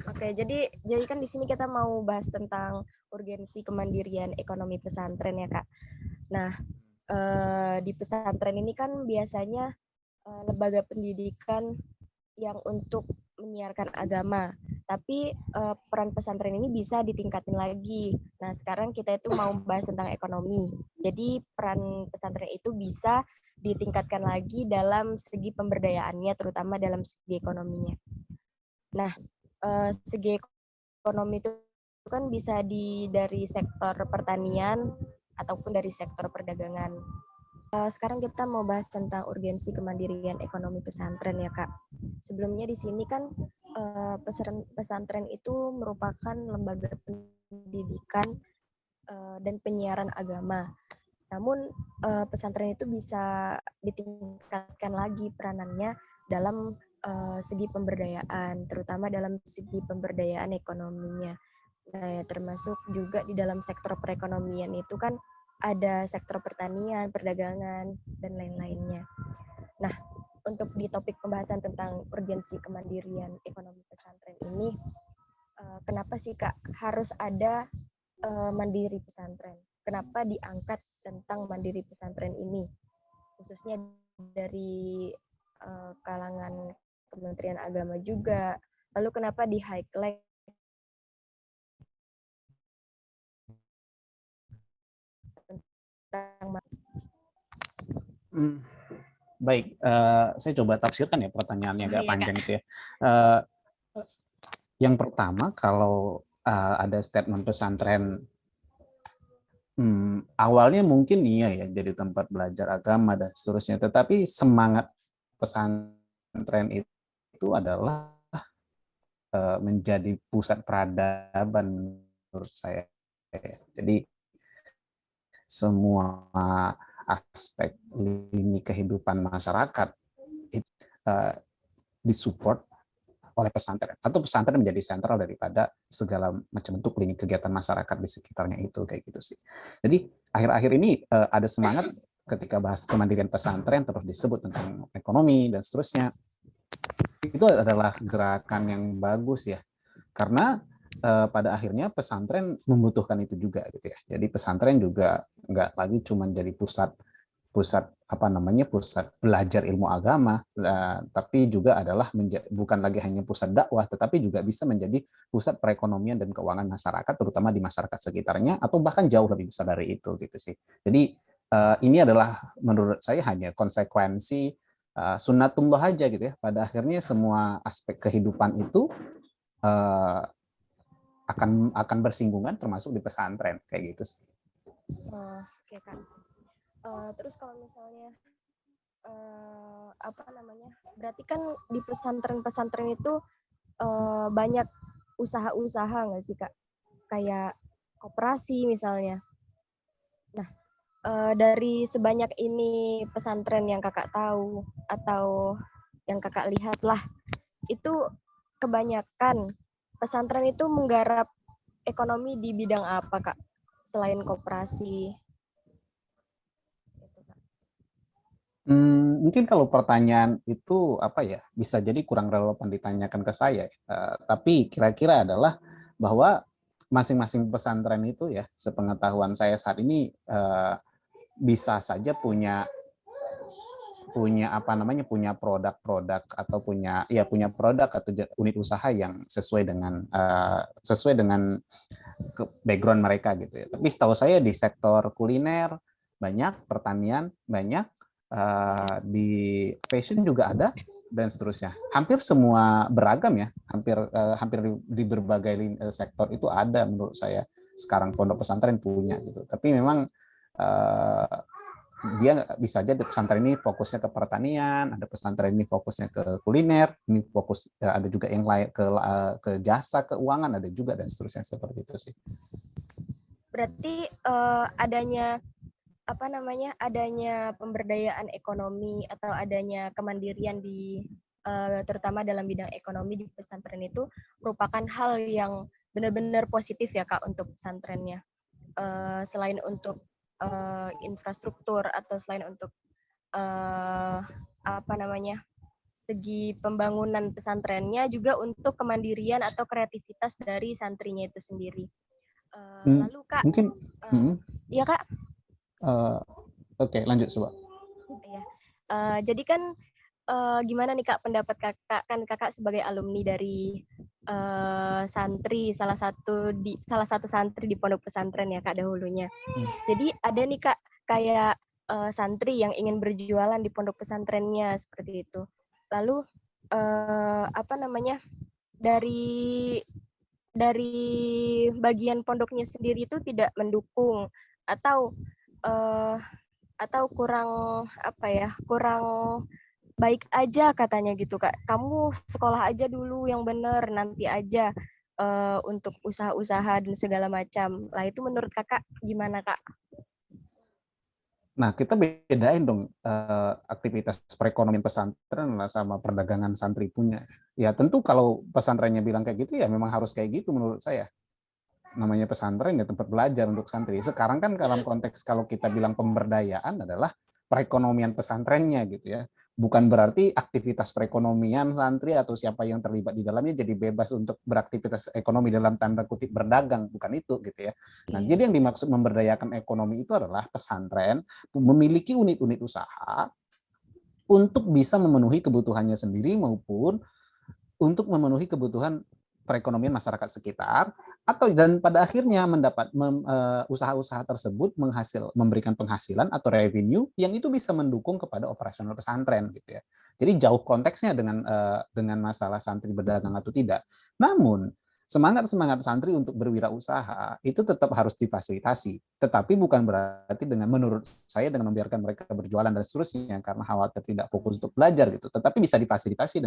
Oke, jadi kan di sini kita mau bahas tentang urgensi kemandirian ekonomi pesantren ya, Kak. Nah, di pesantren ini kan biasanya lembaga pendidikan yang untuk menyiarkan agama. Tapi peran pesantren ini bisa ditingkatin lagi. Nah, sekarang kita itu mau bahas tentang ekonomi. Jadi peran pesantren itu bisa ditingkatkan lagi dalam segi pemberdayaannya, terutama dalam segi ekonominya. Nah, segi ekonomi itu kan bisa dari sektor pertanian ataupun dari sektor perdagangan. Sekarang kita mau bahas tentang urgensi kemandirian ekonomi pesantren ya Kak. Sebelumnya di sini kan pesantren itu merupakan lembaga pendidikan dan penyiaran agama. Namun pesantren itu bisa ditingkatkan lagi peranannya dalam segi pemberdayaan, terutama dalam segi pemberdayaan ekonominya. Nah, ya, termasuk juga di dalam sektor perekonomian itu kan ada sektor pertanian, perdagangan, dan lain-lainnya. Nah, untuk di topik pembahasan tentang urgensi kemandirian ekonomi pesantren ini, kenapa sih Kak harus ada mandiri pesantren? Kenapa diangkat tentang mandiri pesantren ini? Khususnya dari kalangan Kementerian Agama juga. Lalu kenapa di highlight tentang Baik, saya coba tafsirkan ya pertanyaannya agak ya Kak? panjang itu ya. Uh, yang pertama, kalau ada statement pesantren, awalnya mungkin iya ya jadi tempat belajar agama dan seterusnya, tetapi semangat pesantren itu adalah menjadi pusat peradaban menurut saya. Jadi semua aspek lini kehidupan masyarakat itu disupport oleh pesantren, atau pesantren menjadi sentral daripada segala macam bentuk lini kegiatan masyarakat di sekitarnya itu, kayak gitu sih. Jadi akhir-akhir ini ada semangat ketika bahas kemandirian pesantren terus disebut tentang ekonomi dan seterusnya. Itu adalah gerakan yang bagus ya, karena pada akhirnya pesantren membutuhkan itu juga gitu ya. Jadi pesantren juga nggak lagi cuma jadi pusat pusat pusat belajar ilmu agama, tapi juga adalah bukan lagi hanya pusat dakwah, tetapi juga bisa menjadi pusat perekonomian dan keuangan masyarakat, terutama di masyarakat sekitarnya, atau bahkan jauh lebih besar dari itu gitu sih. Jadi ini adalah menurut saya hanya konsekuensi sunnatullah aja gitu ya. Pada akhirnya semua aspek kehidupan itu uh, akan bersinggungan, termasuk di pesantren kayak gitu sih. Oke Kak. Terus kalau misalnya apa namanya? Berarti kan di pesantren-pesantren itu banyak usaha-usaha nggak sih Kak? Kayak koperasi misalnya. Nah, dari sebanyak ini pesantren yang Kakak tahu atau yang Kakak lihat lah, itu kebanyakan pesantren itu menggarap ekonomi di bidang apa Kak? Selain koperasi. Mungkin kalau pertanyaan itu apa ya, bisa jadi kurang relevan ditanyakan ke saya. Tapi kira-kira adalah bahwa masing-masing pesantren itu ya, sepengetahuan saya saat ini bisa saja punya punya produk-produk atau punya produk atau unit usaha yang sesuai dengan background mereka gitu ya. Tapi setahu saya di sektor kuliner banyak, pertanian banyak, di fashion juga ada dan seterusnya. Hampir semua beragam ya, hampir di berbagai sektor itu ada menurut saya. Sekarang pondok pesantren punya gitu. Tapi memang dia bisa aja di pesantren ini fokusnya ke pertanian, ada pesantren ini fokusnya ke kuliner, ini fokus ada juga yang lain ke jasa keuangan, ada juga dan seterusnya seperti itu sih. Berarti adanya adanya pemberdayaan ekonomi atau adanya kemandirian di terutama dalam bidang ekonomi di pesantren itu merupakan hal yang benar-benar positif ya Kak untuk pesantrennya. Selain untuk infrastruktur atau selain untuk apa namanya segi pembangunan pesantrennya, juga untuk kemandirian atau kreativitas dari santrinya itu sendiri. Lalu Kak, mungkin iya Kak. Oke, lanjut coba. Ya. Jadi kan gimana nih Kak pendapat Kakak, kan Kakak sebagai alumni dari santri, salah satu santri di pondok pesantren ya Kak dahulunya. Jadi ada nih Kak kayak santri yang ingin berjualan di pondok pesantrennya seperti itu. Lalu apa namanya, dari bagian pondoknya sendiri itu tidak mendukung atau kurang apa ya, kurang baik aja katanya gitu Kak. Kamu sekolah aja dulu yang bener, nanti aja untuk usaha-usaha dan segala macam. Lah itu menurut Kakak gimana Kak? Nah, kita bedain dong aktivitas perekonomian pesantren lah sama perdagangan santri punya. Ya tentu kalau pesantrennya bilang kayak gitu ya memang harus kayak gitu menurut saya. Namanya pesantren ya tempat belajar untuk santri. Sekarang kan dalam konteks kalau kita bilang pemberdayaan adalah perekonomian pesantrennya gitu ya. Bukan berarti aktivitas perekonomian santri atau siapa yang terlibat di dalamnya jadi bebas untuk beraktivitas ekonomi dalam tanda kutip berdagang, bukan itu gitu ya. Nah, jadi yang dimaksud memberdayakan ekonomi itu adalah pesantren memiliki unit-unit usaha untuk bisa memenuhi kebutuhannya sendiri maupun untuk memenuhi kebutuhan perekonomian masyarakat sekitar, atau dan pada akhirnya mendapat usaha-usaha tersebut memberikan penghasilan atau revenue yang itu bisa mendukung kepada operasional pesantren gitu ya. Jadi jauh konteksnya dengan masalah santri berdagang atau tidak. Namun semangat santri untuk berwirausaha itu tetap harus difasilitasi, tetapi bukan berarti menurut saya dengan membiarkan mereka berjualan dan seterusnya karena khawatir tidak fokus untuk belajar gitu, tetapi bisa difasilitasi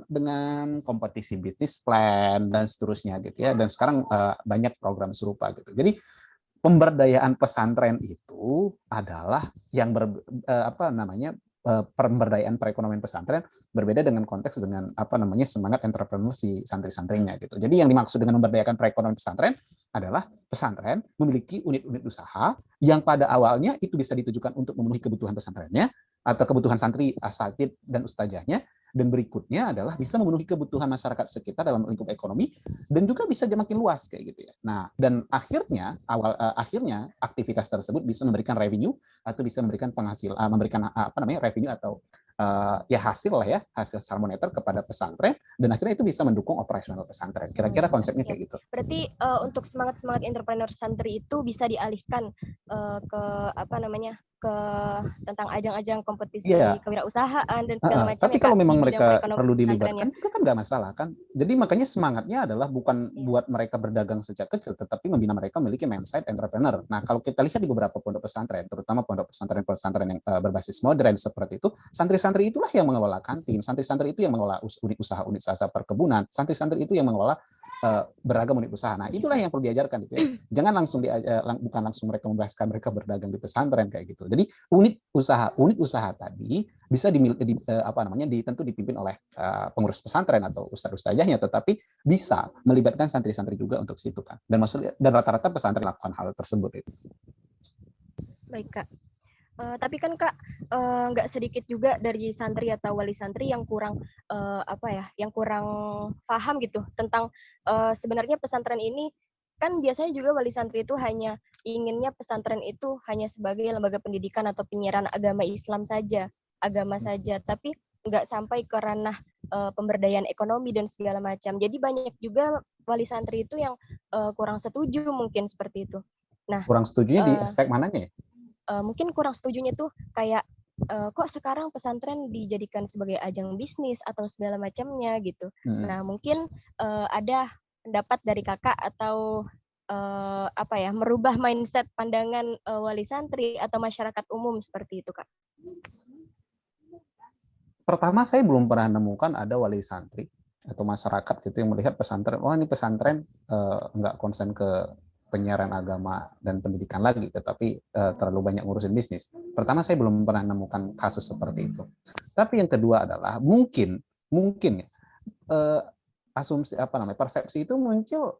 dengan kompetisi bisnis plan dan seterusnya gitu ya, dan sekarang banyak program serupa gitu. Jadi pemberdayaan pesantren itu adalah yang pemberdayaan perekonomian pesantren berbeda dengan konteks dengan semangat entrepreneur si santri-santrinya gitu. Jadi yang dimaksud dengan memberdayakan perekonomian pesantren adalah pesantren memiliki unit-unit usaha yang pada awalnya itu bisa ditujukan untuk memenuhi kebutuhan pesantrennya atau kebutuhan santri, asatid dan ustazahnya, dan berikutnya adalah bisa memenuhi kebutuhan masyarakat sekitar dalam lingkup ekonomi dan juga bisa makin luas kayak gitu ya. Nah, dan akhirnya aktivitas tersebut bisa memberikan revenue atau bisa memberikan memberikan revenue atau ya hasil lah ya, hasil secara moneter kepada pesantren, dan akhirnya itu bisa mendukung operasional pesantren. Kira-kira konsepnya kayak gitu. Berarti untuk semangat entrepreneur santri itu bisa dialihkan ke ke tentang ajang-ajang kompetisi kewirausahaan dan segala macam. Tapi kalau memang mereka perlu dilibatkan, itu kan nggak masalah kan. Jadi makanya semangatnya adalah bukan buat mereka berdagang sejak kecil, tetapi membina mereka memiliki mindset entrepreneur. Nah, kalau kita lihat di beberapa pondok pesantren, terutama pondok pesantren yang berbasis modern seperti itu, santri-santri itulah yang mengelola kantin, santri-santri itu yang mengelola unit usaha perkebunan, santri-santri itu yang mengelola beragam unit usaha. Nah, itulah yang perlu diajarkan gitu ya. Jangan bukan langsung mereka membahaskan mereka berdagang di pesantren kayak gitu. Jadi unit usaha tadi bisa tentu dipimpin oleh pengurus pesantren atau ustadz-ustazahnya, tetapi bisa melibatkan santri-santri juga untuk situ kan. Dan rata-rata pesantren melakukan hal tersebut itu. Baik Kak. Tapi kan Kak, nggak sedikit juga dari santri atau wali santri yang kurang yang kurang paham gitu tentang sebenarnya pesantren ini kan biasanya juga wali santri itu hanya inginnya pesantren itu hanya sebagai lembaga pendidikan atau penyiaran agama Islam saja, tapi nggak sampai ke ranah pemberdayaan ekonomi dan segala macam. Jadi banyak juga wali santri itu yang kurang setuju mungkin seperti itu. Nah, kurang setujunya di aspek mananya ya? Mungkin kurang setujunya tuh kayak kok sekarang pesantren dijadikan sebagai ajang bisnis atau segala macamnya gitu. Nah, mungkin ada pendapat dari Kakak atau merubah mindset pandangan wali santri atau masyarakat umum seperti itu, Kak. Pertama, saya belum pernah menemukan ada wali santri atau masyarakat gitu yang melihat pesantren, ini pesantren nggak konsen ke penyiaran agama dan pendidikan lagi, tetapi terlalu banyak ngurusin bisnis. Pertama, saya belum pernah menemukan kasus seperti itu. Tapi yang kedua adalah mungkin asumsi persepsi itu muncul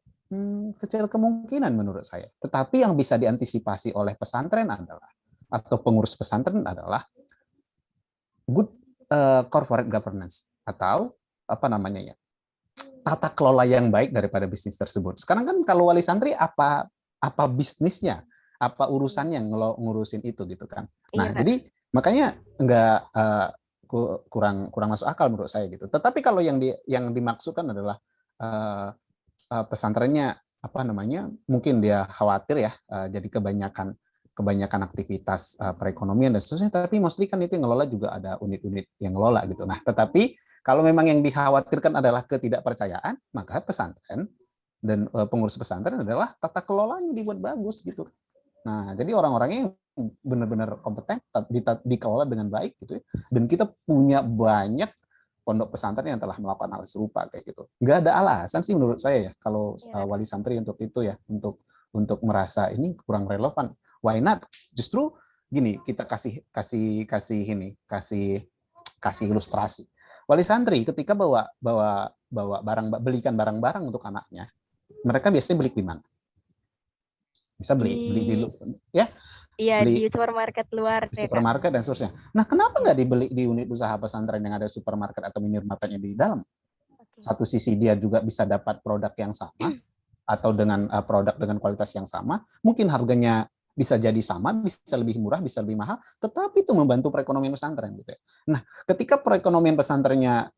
kecil kemungkinan menurut saya. Tetapi yang bisa diantisipasi oleh pesantren adalah atau pengurus pesantren adalah good corporate governance atau apa namanya ya, tata kelola yang baik daripada bisnis tersebut. Sekarang kan kalau wali santri apa bisnisnya, apa urusannya ngurusin itu gitu kan. Nah, Iya, Kak. jadi makanya nggak kurang masuk akal menurut saya gitu. Tetapi kalau yang dimaksudkan adalah pesantrennya apa namanya, mungkin dia khawatir ya jadi kebanyakan aktivitas perekonomian dan seterusnya, tapi mostly kan itu yang ngelola juga ada unit-unit yang ngelola gitu. Nah, tetapi kalau memang yang dikhawatirkan adalah ketidakpercayaan, maka pesantren dan pengurus pesantren adalah tata kelolanya dibuat bagus gitu. Nah, jadi orang-orangnya yang benar-benar kompeten dikelola dengan baik gitu ya. Dan kita punya banyak pondok pesantren yang telah melakukan hal serupa kayak gitu. Nggak ada alasan sih menurut saya ya kalau Iya, Kak. wali santri untuk itu ya, untuk merasa ini kurang relevan. Why not? Justru gini, kita kasih ilustrasi. Wali santri ketika belikan barang-barang untuk anaknya, mereka biasanya beli di mana? Bisa beli di Di ya, Iya, di beli supermarket luar di ya, Kak. supermarket dan seterusnya. Nah, kenapa Iya. nggak dibeli di unit usaha pesantren yang ada supermarket atau minimarketnya di dalam? Oke. Satu sisi dia juga bisa dapat produk yang sama atau dengan produk dengan kualitas yang sama, mungkin harganya bisa jadi sama, bisa lebih murah, bisa lebih mahal, tetapi itu membantu perekonomian pesantren gitu ya. Nah, ketika perekonomian pesantrennya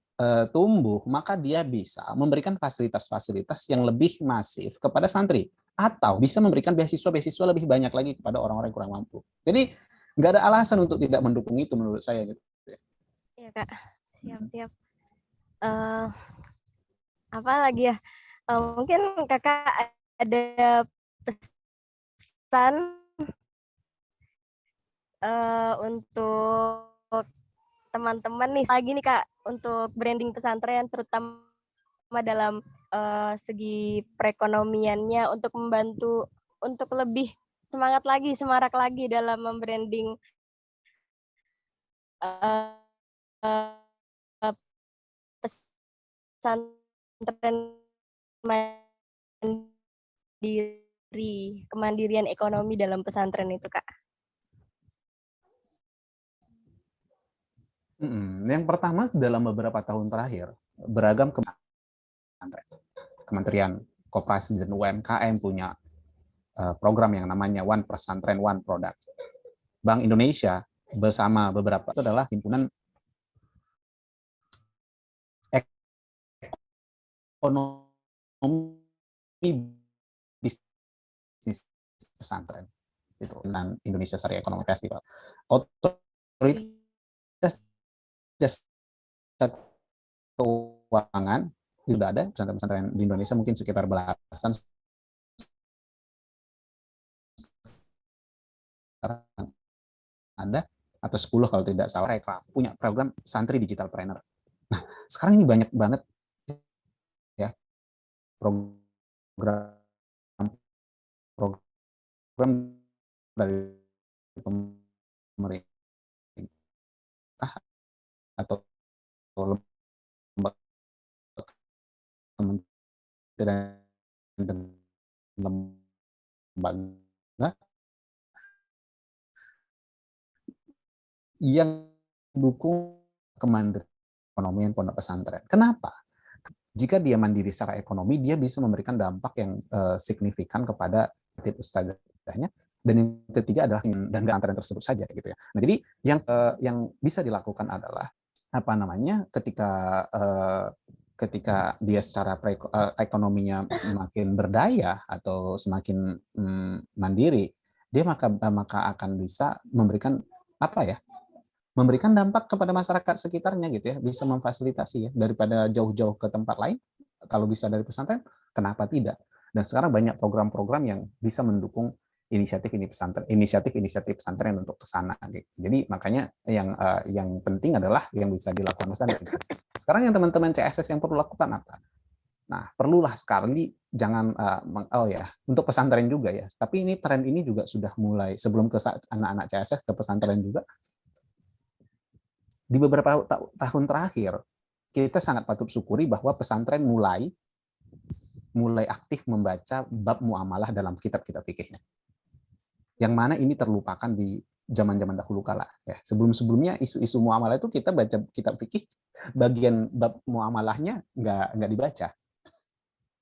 tumbuh, maka dia bisa memberikan fasilitas-fasilitas yang lebih masif kepada santri atau bisa memberikan beasiswa-beasiswa lebih banyak lagi kepada orang-orang yang kurang mampu. Jadi nggak ada alasan untuk tidak mendukung itu menurut saya gitu. Iya, Kak. Siap-siap. Eh, apa lagi ya? Mungkin Kakak ada pesan untuk teman-teman nih lagi nih, Kak, untuk branding pesantren terutama dalam segi perekonomiannya untuk membantu untuk lebih semangat lagi, semarak lagi dalam membranding pesantren mandiri, kemandirian ekonomi dalam pesantren itu, Kak. Yang pertama dalam beberapa tahun terakhir beragam Kementerian Koperasi dan UMKM punya program yang namanya One Pesantren One Product. Bank Indonesia bersama beberapa itu adalah himpunan ekonomi bisnis pesantren itu dan Indonesia Syariah Economic Festival. Otoritas jasa keuangan sudah ada pesantren-pesantren di Indonesia mungkin sekitar belasan ada atau 10 kalau tidak salah, punya program santri digital trainer. Nah, sekarang ini banyak banget ya program program dari pemerintah atau kementerian dan lembaga yang dukung kemandirian ekonomi pondok pesantren. Kenapa? Jika dia mandiri secara ekonomi, dia bisa memberikan dampak yang signifikan kepada ustadzahnya. Dan yang ketiga adalah dan pesantren tersebut saja gitu ya. Nah, jadi yang bisa dilakukan adalah apa namanya ketika dia secara ekonominya makin berdaya atau semakin mandiri, dia maka akan bisa memberikan apa ya? Memberikan dampak kepada masyarakat sekitarnya gitu ya, bisa memfasilitasi ya daripada jauh-jauh ke tempat lain. Kalau bisa dari pesantren, kenapa tidak? Dan sekarang banyak program-program yang bisa mendukung inisiatif pesantren untuk ke sana gitu. Jadi makanya yang penting adalah yang bisa dilakukan pesantren. Sekarang yang teman-teman CSS yang perlu lakukan apa? Nah, perlulah sekali jangan untuk pesantren juga ya. Tapi ini tren ini juga sudah mulai sebelum ke anak-anak CSS ke pesantren juga. Di beberapa tahun terakhir kita sangat patut syukuri bahwa pesantren mulai aktif membaca bab muamalah dalam kitab-kitab fikihnya. Yang mana ini terlupakan di zaman-zaman dahulu kala ya. Sebelum-sebelumnya isu-isu muamalah itu kita baca kitab fikih bagian bab muamalahnya nggak dibaca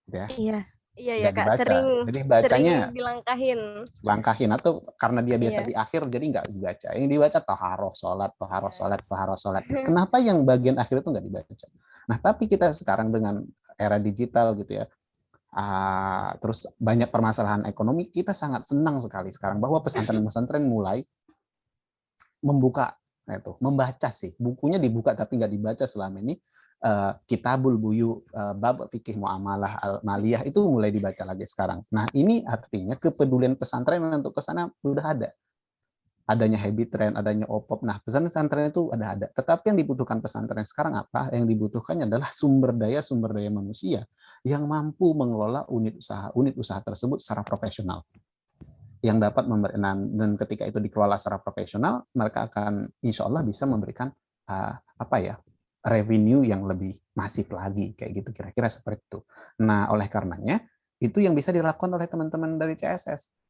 gitu ya. Iya, iya ya Nggak Kak, dibaca. sering Jadi sering bacanya dilangkahin. langkahin atau karena dia biasa Iya. di akhir jadi nggak dibaca. Yang dibaca toharoh sholat, toharoh Iya. sholat, toharoh sholat. Nah, kenapa yang bagian akhir itu nggak dibaca? Nah, tapi kita sekarang dengan era digital gitu ya, terus banyak permasalahan ekonomi, kita sangat senang sekali sekarang bahwa pesantren-pesantren mulai membuka, nah itu membaca sih, bukunya dibuka tapi nggak dibaca selama ini. Kitabul Buyu, bab fikih muamalah al maliyah itu mulai dibaca lagi sekarang. Nah ini artinya kepedulian pesantren untuk ke sana sudah ada. Adanya habit trend, adanya OPOP. Nah, pesantren itu ada. Tetapi yang dibutuhkan pesantren sekarang apa? Yang dibutuhkan adalah sumber daya manusia yang mampu mengelola unit usaha tersebut secara profesional. Yang dapat dan ketika itu dikelola secara profesional, mereka akan insya Allah bisa memberikan revenue yang lebih masif lagi, kayak gitu kira-kira seperti itu. Nah, oleh karenanya itu yang bisa dilakukan oleh teman-teman dari CSS.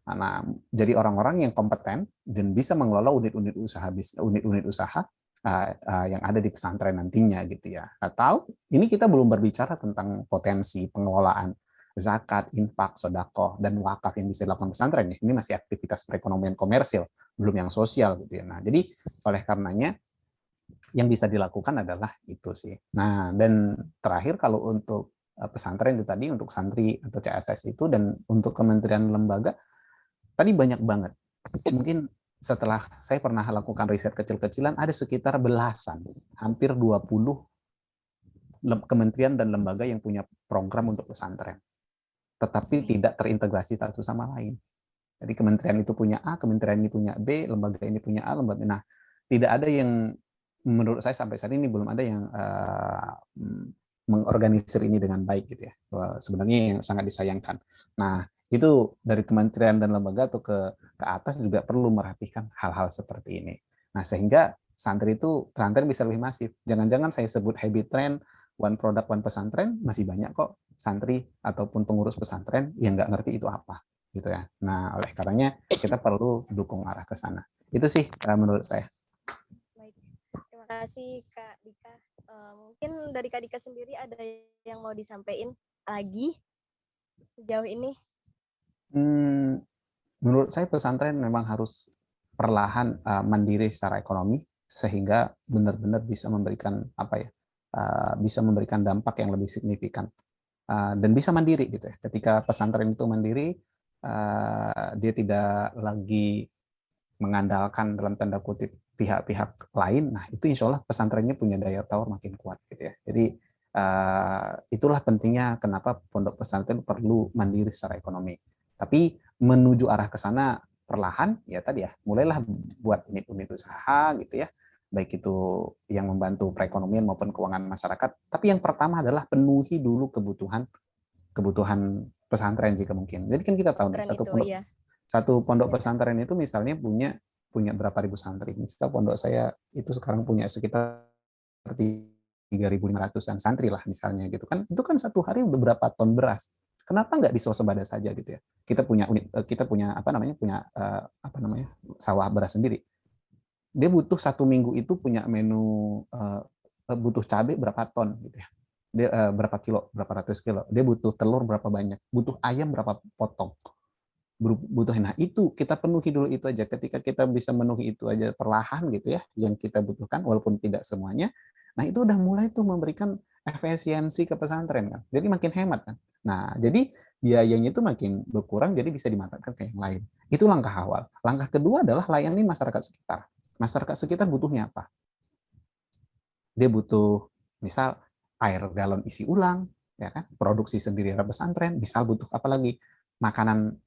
Nah, jadi orang-orang yang kompeten dan bisa mengelola unit-unit usaha yang ada di pesantren nantinya gitu ya. Atau ini kita belum berbicara tentang potensi pengelolaan zakat, infak, sedekah dan wakaf yang bisa dilakukan pesantren ya. Ini masih aktivitas perekonomian komersil, belum yang sosial gitu ya. Nah, jadi oleh karenanya yang bisa dilakukan adalah itu sih. Nah, dan terakhir kalau untuk pesantren itu tadi untuk santri atau CSS itu dan untuk kementerian lembaga tadi banyak banget. Mungkin setelah saya pernah lakukan riset kecil-kecilan, ada sekitar belasan, hampir 20 kementerian dan lembaga yang punya program untuk pesantren. Tetapi tidak terintegrasi satu sama lain. Jadi kementerian itu punya A, kementerian ini punya B, lembaga ini punya A, lembaga ini. Nah, tidak ada yang, menurut saya sampai saat ini belum ada yang mengorganisir ini dengan baik gitu ya. Sebenarnya yang sangat disayangkan. Nah, itu dari kementerian dan lembaga atau ke atas juga perlu merhatikan hal-hal seperti ini. Nah, sehingga pesantren bisa lebih masif. Jangan-jangan saya sebut habit trend, one product, one pesantren, masih banyak kok santri ataupun pengurus pesantren yang nggak ngerti itu apa. Gitu ya. Nah, oleh karenanya kita perlu dukung arah ke sana. Itu sih menurut saya. Baik. Terima kasih Kak Dika. Mungkin dari Kak Dika sendiri ada yang mau disampaikan lagi sejauh ini? Menurut saya pesantren memang harus perlahan mandiri secara ekonomi sehingga benar-benar bisa memberikan bisa memberikan dampak yang lebih signifikan dan bisa mandiri gitu ya. Ketika pesantren itu mandiri, dia tidak lagi mengandalkan dalam tanda kutip pihak-pihak lain. Nah itu insya Allah pesantrennya punya daya tawar makin kuat gitu ya. Jadi itulah pentingnya kenapa pondok pesantren perlu mandiri secara ekonomi. Tapi menuju arah ke sana perlahan, ya tadi ya, mulailah buat unit-unit usaha gitu ya, baik itu yang membantu perekonomian maupun keuangan masyarakat. Tapi yang pertama adalah penuhi dulu kebutuhan pesantren jika mungkin. Jadi kan kita tahu nih, Pesantren itu, iya. satu pondok Ya, pesantren itu misalnya punya berapa ribu santri. Misal pondok saya itu sekarang punya sekitar 3.500-an santri lah misalnya gitu kan. Itu kan satu hari beberapa ton beras. Kenapa nggak diswasembada saja gitu ya? Kita punya sawah beras sendiri. Dia butuh satu minggu itu punya menu butuh cabai berapa ton gitu ya. Dia berapa kilo, berapa ratus kilo. Dia butuh telur berapa banyak, butuh ayam berapa potong. Nah itu kita penuhi dulu itu aja. Ketika kita bisa memenuhi itu aja perlahan gitu ya, yang kita butuhkan walaupun tidak semuanya, nah itu udah mulai tuh memberikan efisiensi ke pesantren kan, jadi makin hemat kan. Nah jadi biayanya itu makin berkurang, jadi bisa dimanfaatkan ke yang lain. Itu langkah awal. Langkah kedua adalah layani masyarakat sekitar. Masyarakat sekitar butuhnya apa? Dia butuh misal air galon isi ulang, ya kan, produksi sendiri dari pesantren. Misal butuh apa lagi, makanan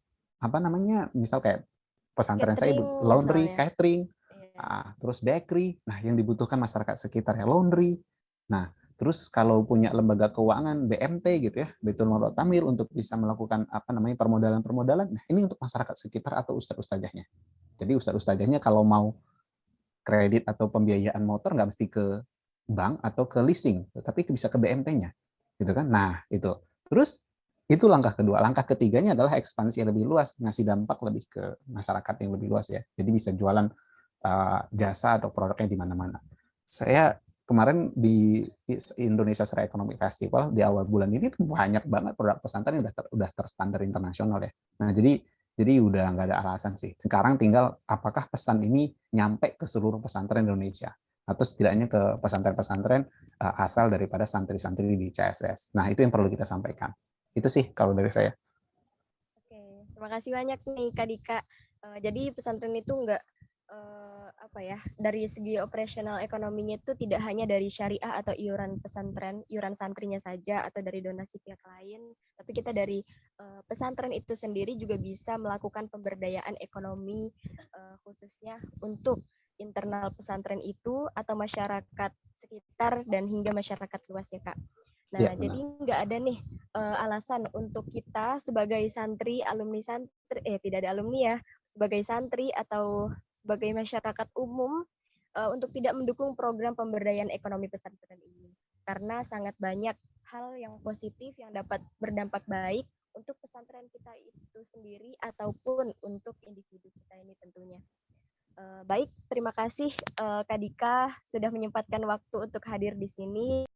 misal kayak pesantren saya catering laundry, misalnya. catering, Iya. terus bakery. Nah yang dibutuhkan masyarakat sekitar ya laundry. Nah terus kalau punya lembaga keuangan BMT gitu ya, Baitul Mal Tamir, untuk bisa melakukan permodalan. Nah ini untuk masyarakat sekitar atau ustadz-ustadzahnya. Jadi ustadz-ustadzahnya kalau mau kredit atau pembiayaan motor nggak mesti ke bank atau ke leasing, tapi bisa ke BMT-nya, gitu kan? Nah itu. Terus Itu langkah kedua. Langkah ketiganya adalah ekspansi yang lebih luas, ngasih dampak lebih ke masyarakat yang lebih luas ya. Jadi bisa jualan jasa atau produknya di mana-mana. Saya kemarin di Indonesia Serai Economic Festival di awal bulan ini tuh banyak banget produk pesantren yang udah terstandar internasional ya. Nah, jadi udah nggak ada alasan sih. Sekarang tinggal apakah pesan ini nyampe ke seluruh pesantren Indonesia atau setidaknya ke pesantren-pesantren asal daripada santri-santri di CSS. Nah, itu yang perlu kita sampaikan. Itu sih kalau dari saya. Oke, terima kasih banyak nih Kak Dika. Jadi pesantren itu nggak dari segi operasional ekonominya itu tidak hanya dari syariah atau iuran pesantren, iuran santrinya saja atau dari donasi pihak lain, tapi kita dari pesantren itu sendiri juga bisa melakukan pemberdayaan ekonomi khususnya untuk internal pesantren itu atau masyarakat sekitar dan hingga masyarakat luas ya Kak. Nah, Ya, jadi nggak ada nih alasan untuk kita sebagai santri, alumni santri, tidak ada alumni ya, sebagai santri atau sebagai masyarakat umum untuk tidak mendukung program pemberdayaan ekonomi pesantren ini. Karena sangat banyak hal yang positif yang dapat berdampak baik untuk pesantren kita itu sendiri ataupun untuk individu kita ini tentunya. Baik, terima kasih Kak Dika sudah menyempatkan waktu untuk hadir di sini.